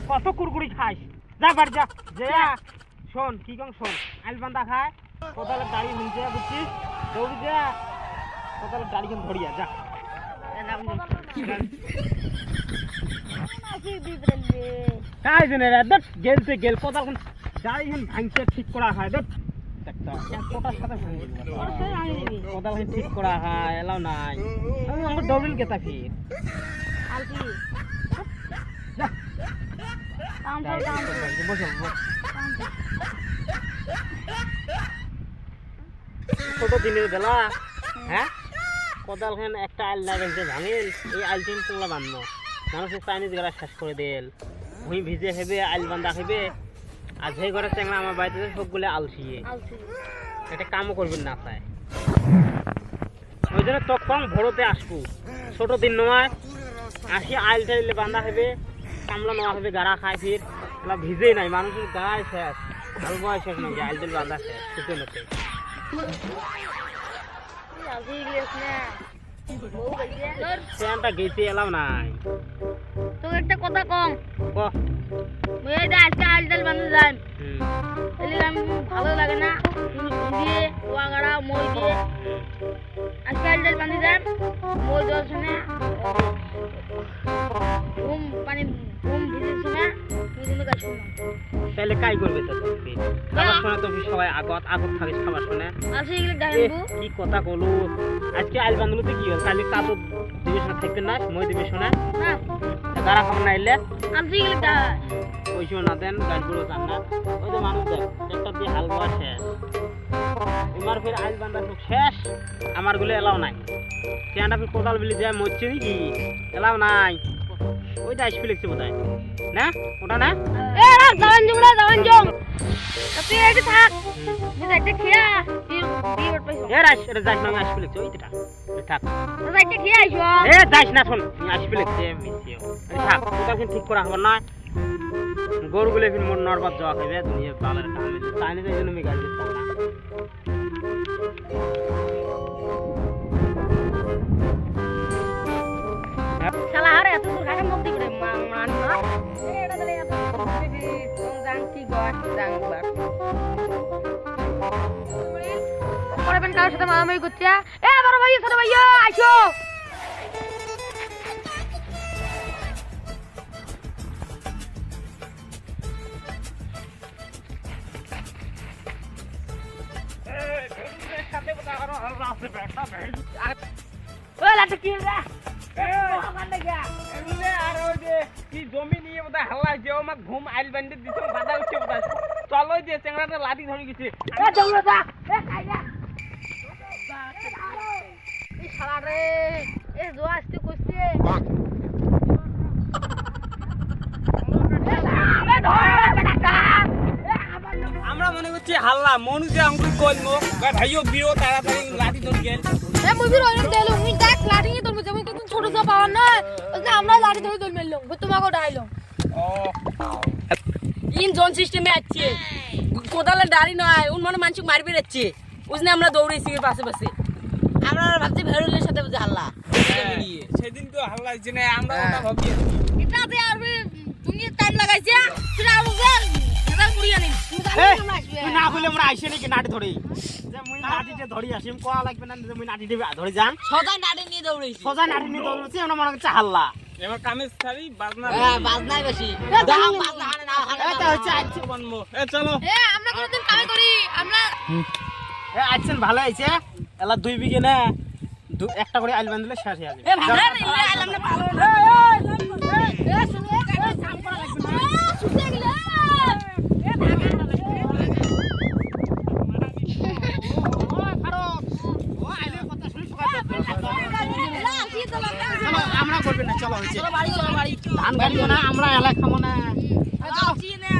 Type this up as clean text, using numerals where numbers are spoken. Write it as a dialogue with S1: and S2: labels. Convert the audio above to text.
S1: কত কুরকুরি খাইস যা বাড়ি যা যা শোন কি কম শোন আইল বান্দা খায় কোদালের দাড়ি হুনছে বুঝছিস দৌড়ি যা কোদালের দাড়ি কেন ধরিয়া যা কাই জেনে রে দট গেলতে গেল কোদাল দাড়ি হেন ভাঙছে ঠিক করা হয় দট একটা কোটার সাথে ভাঙছে কোদাল হেন ঠিক করা হয় এলাও নাই আমি আমার দৌড়িল কেতা ফির
S2: আলতি
S1: যা
S2: কাম কর
S1: বসো ছোট দিনের বেলা হ্যাঁ কোদাল খান একটা আইল লাগাইছে ভাঙিল এই আইল টিন তোলা বান্ধব মানুষের চাইনিজ গলা শেষ করে দিল ভুঁই ভিজে হেবে আইল বান্ধা হেবে আর সেই ঘরে চ্যাংরা আমার বাড়িতে সবগুলো আলসিয়ে এটা কামও করবেন না চায় ওই জন্য তখন ভোরতে আসবো ছোট দিন নয় আসি আইল টাইলে বান্ধা হেবে কামলা নেওয়া হবে গাড়া খায় ফির এলা ভিজে নাই মানুষের গায়ে শেষ ভালো বয়স শেষ নাকি আইল টাইল বান্ধা শেষ শুকে নতে ট্রেনটা গেছে এলাম নাই
S2: তো একটা কথা কম
S1: ক
S2: এই যে আজকে আলটাল বান্ধে যাই এলি আমি ভালো লাগে না দিয়ে ওয়াগাড়া মই দিয়ে আজকে আলটাল বান্ধে যাই মই দেওয়ার সময় ঘুম পানি ঘুম ভিজের সময় মুদিনে গাছ
S1: তাহলে কাই করবে তো খাবার সময় তো সবাই আগত থাকিস খাবার সময়
S2: আসে এগুলো গাইবো
S1: কি কথা বলো আজকে আইল বান্ধলতে কি হল কালি কাজ দিবে শোনা থাকতে না মই দিবে শোনা
S2: না
S1: গাড়া খাবার না এলে
S2: আসে এগুলো গাই
S1: ওই সময় না দেন গাছগুলো চান না ওই যে মানুষ দেখ একটা দিয়ে হাল বোয়া শেষ এবার ফের আইল বান্ধা সব শেষ আমার গুলো এলাও নাই ট্রেনটা ফের কোদাল বিলি যায় মরছে নাকি এলাও নাই ওইটা আসবে লিখছে বোধ না ওটা না
S2: এ যাওয়ান জং তুই এটি থাক তুই একটা খেয়া বিয়ে পাইছো
S1: এ রাইস এটা যাইস না আমি আসবে লিখছে ওইটা থাক
S2: তুই একটা খেয়া আইছো
S1: এ যাইস না শোন আমি আসবে লিখছে মিছিও থাক ওটা কিন্তু ঠিক করা হবে না গরুগুলো ফির মোর নরবাদ যাওয়া খাইবে দুনিয়া বালের কাম তাই না এই জন্য আমি গাড়ি দিতাম না
S2: শালা আরে এত দূর ঘাটে মধ্যে করে মান না এটা ধরে এত দিদি জান কি গট জান বাট পরে বেন কার সাথে মারামারি করছে এ বড় ভাই ছোট ভাই আইছো ওই লাটা কি রে
S1: জমি নিয়ে বোধহয় হাল্লা যে আমাকে ঘুম আইল বান্ডে দিছে বাধা উঠছে বোধহয় চলো যে চেংড়াটা লাঠি ধরে গেছে
S2: এ দৌড়া যা এ কাইয়া এই শালা রে এ জো আসতে কইছে
S1: আমরা মনে করছি হাল্লা মনু যে আমাকে কইলো ভাইও বিরো তাড়াতাড়ি লাঠি ধরে গেল
S2: এ মুভির ওরম দেলো উনি দেখ লাঠি নিয়ে তোর যেমন কত ছোট ছোট পাওয়ার না ওই আমরা লাঠি ধরে দৌড় মেললাম তোমাকে ডাইলো
S1: ও
S3: ইন জোন সিস্টেমে আছে কোদালের দাড়ি নয় উন মনে মানুষ মারবে যাচ্ছে বুঝলে আমরা দৌড়েছি এর পাশে পাশে আমরা ভাবছি ভেরুলের সাথে বুঝে হাল্লা
S1: সেদিন তো হাল্লা হইছে না আমরা ওটা ভাবি
S3: এটাতে আর তুমি টাইম লাগাইছে তুই আর এটা কুড়িয়া নেই
S1: তুই না কইলে আমরা আইছে নাকি নাটি ধরে যে মুই নাটিতে ধরি আসি কোয়া লাগবে না যে মুই নাটিতে ধরে যান
S3: সদাই নাড়ি নিয়ে দৌড়েছি
S1: সোজা নাটি নিয়ে দৌড়ছি আমরা মনে করছে হাল্লা এবার কামে সারি বাজনা
S3: হ্যাঁ বাজনাই বেশি দাম বাজনা হানে না হানে
S1: এটা হচ্ছে আইছে বনমো চলো
S2: এ আমরা কোনদিন কামে করি আমরা
S1: এ আইছেন ভালো আইছে এলা 2 বিঘে না একটা করে আইল বান্ধলে শেষ হয়ে যাবে
S3: এ ভাগা রে আইলাম না ভালো
S2: এ শুনে এ কাম করা লাগবে না শুতে গেলে এ
S1: আমরা করবে না চলো হয়েছে
S3: চলো বাড়ি
S1: ধান গাড়ি না আমরা এলা খাবো না
S3: আছি না